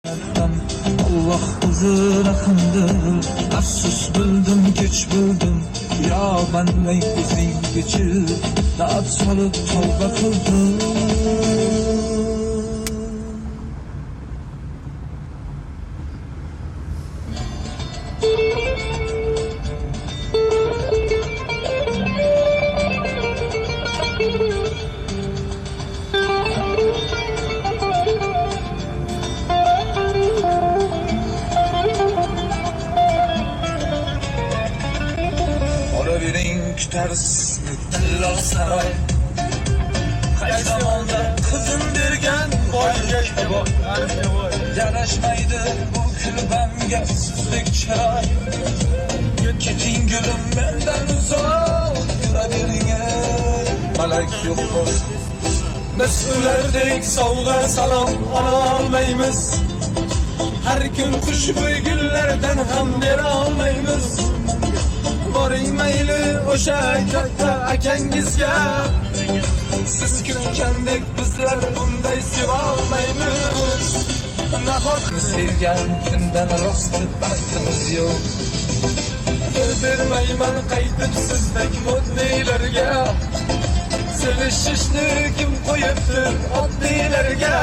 Allah huzur akındır. Afsus bildim geç bildim. Ya ben meyvesini geçir. Dağıt salıp tavba kıldım. Ters Dillal saray Kay zamanda kızın dergen boy Yaraşmaydı bu külbemge sizlik çıray Ketin gülüm benden uzak Yüreğine Malak yok boz Mesullerdik savga salam almayımız Her gün kuşbuy güllerden hem bir almayımız Boring mayli o'sha katta akangizga Siz kulgandek bizlar bunday sevolmaymiz Nahotki sevgan kundan rost baxtimiz yo'q Bildirmayman qaytib sizdek moddiylarga Sevishishni kim qo'yibdir oddiylarga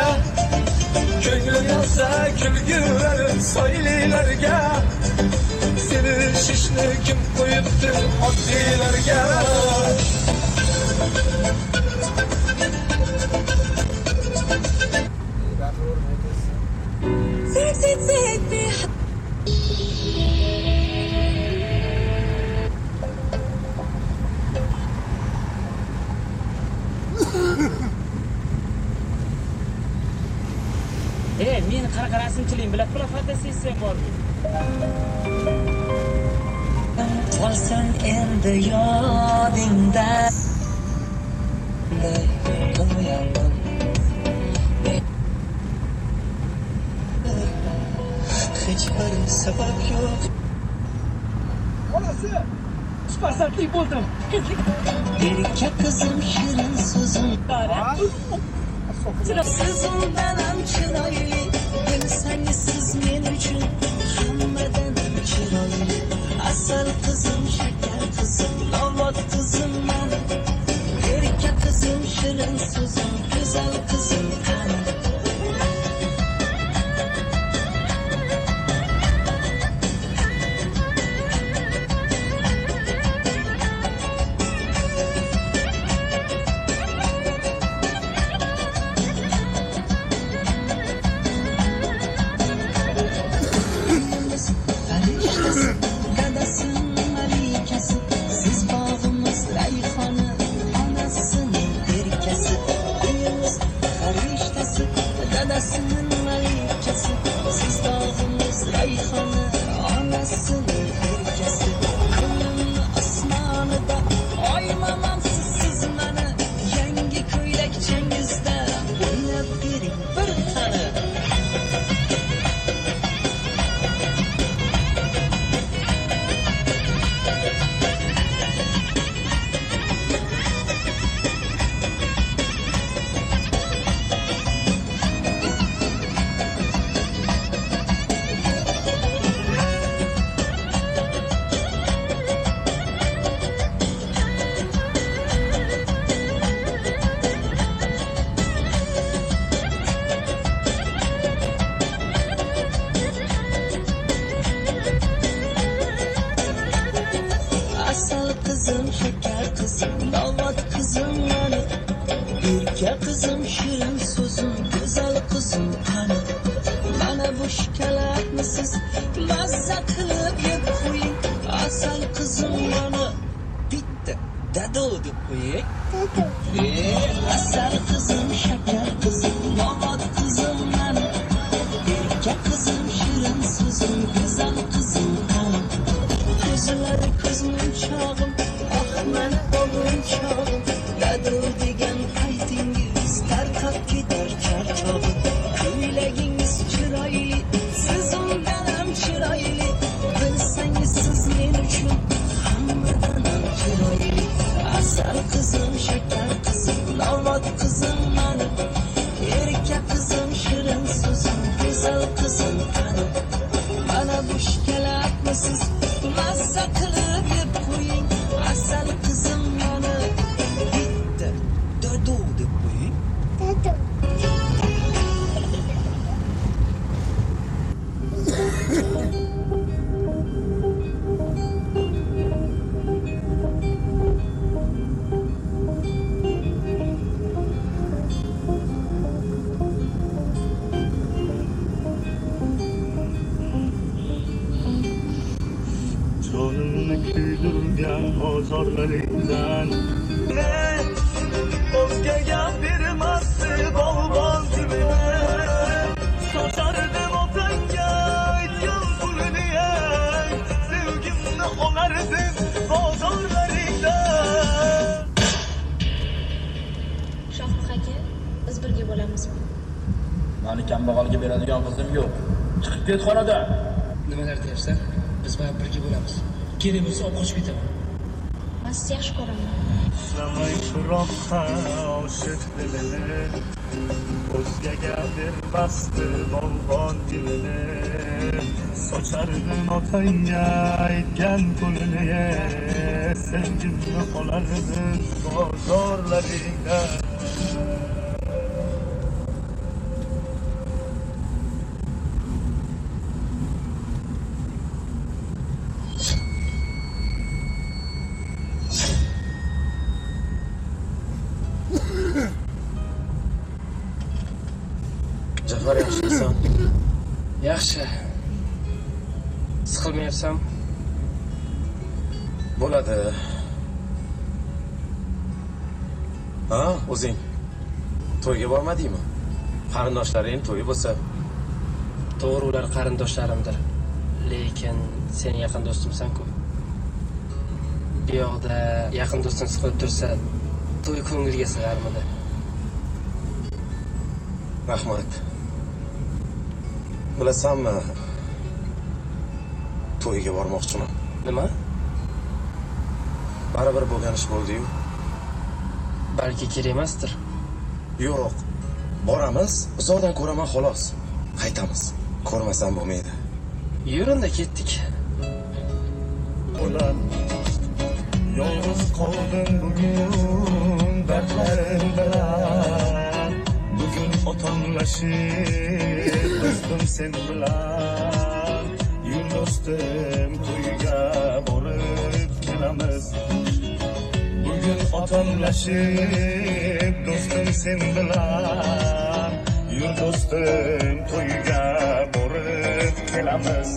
Ko'ngli yonsa kulgi verin soylilarga Sevishishni kim qo'yibdir oddiylarga Men qanaqa rasmchiligim bilib turib fotosessiyam bor. Qolsin endi yodingda Qo'yandim Hech bir sabab yo'q Onasi, farzandli bo'ldim. Erkak qizim shirin so'zim Siz undan ham chiroyli Bilsangiz siz men uchun hammadan chiroyli Asal qizim, shakar qizim, nobod qizim mani Erkak qizim, shirin so'zim, go'zal qizim qani Dadasının malikesi Siz dağımız rayhanı Anasının erkesi Kılın asmanı da Oymamamsız siz bana Yangi ko'ylakchangizda O'ynab bering bir tane Kızım, şeker kızım, damat kızım yani Erkek kızım, şirin sözüm, güzel kızım hani Bana bu şikalatni siz mazza qilib yeb qo'ying Asal kızım bana bitta dado deb qo'ying Asal kızım, şeker kızım, damat kızım yani Erkek kızım, şirin sözüm, güzel kızım hani Ko'zlari ko'zning chog'im Men o'g'lim chog'im Dadu degan paytingiz tarqab ketar charchog'im Ko'ylagingiz chiroyli Siz undan ham chiroyli Bilsangiz siz men uchun hammadan ham chiroyli Asal qizim, shakar qizim, nobod qizim mani Erkak qizim, shirin so'zim, go'zal qizim siz mazza qilib yeb qo'ying asal qizim mani bitta dodo deb qo'ying. Canımı küydürgen ozorlarından Özgege birmezdi balban dibine Soçardım otanga yıl kulüniye Sevgimni onardım ozorlarından Shofiq aka, biz birga bo'lamizmi? Mani kambag'alga beradigan qizim yo'q. Chiqib ket xonadan. Nimalar deyapsan? Biz bilan birga bo'lamiz. Kerak bo'lsa olib qochib ketaman. Men sizni yaxshi ko'raman. Islamay turoqqa oshiq dilini O'zgaga bermasdi bolbon dilini Sochardim otangga aytgan pulini Sevgimni olardim bozorlaringdan Jafar yaxshisan? Yaxshi. Siqilmayapsan? Bo'ladi. Ha, o'zing to'yga bormadingmi? Qarindoshlaring to'yi bo'lsa, To'g'ri, ular qarindoshlarimdir. Lekin sen yaqin do'stimsan-ku. Bu yoqda yaqin do'sting siqilib tursa, to'y ko'ngilga sig'armidi? rahmat. Bilasanmi? To'yga bormoqchiman. Nima? Baribir bo'lgan ish bo'ldi-yu. Balki kerak emasdir. Yo'q. Boramiz, uzoqdan ko'raman xolos. Qaytamiz. Ko'rmasam bo'lmaydi. Yur unda ketdik. Ulan yolg'iz qoldim bugun dardlarim bilan Bugun otamlashib do'stim sen bilan Yur do'stim to'yga borib kelamiz Bugun otamlashib do'stim sen bilan Yur do'stim to'yga borib kelamiz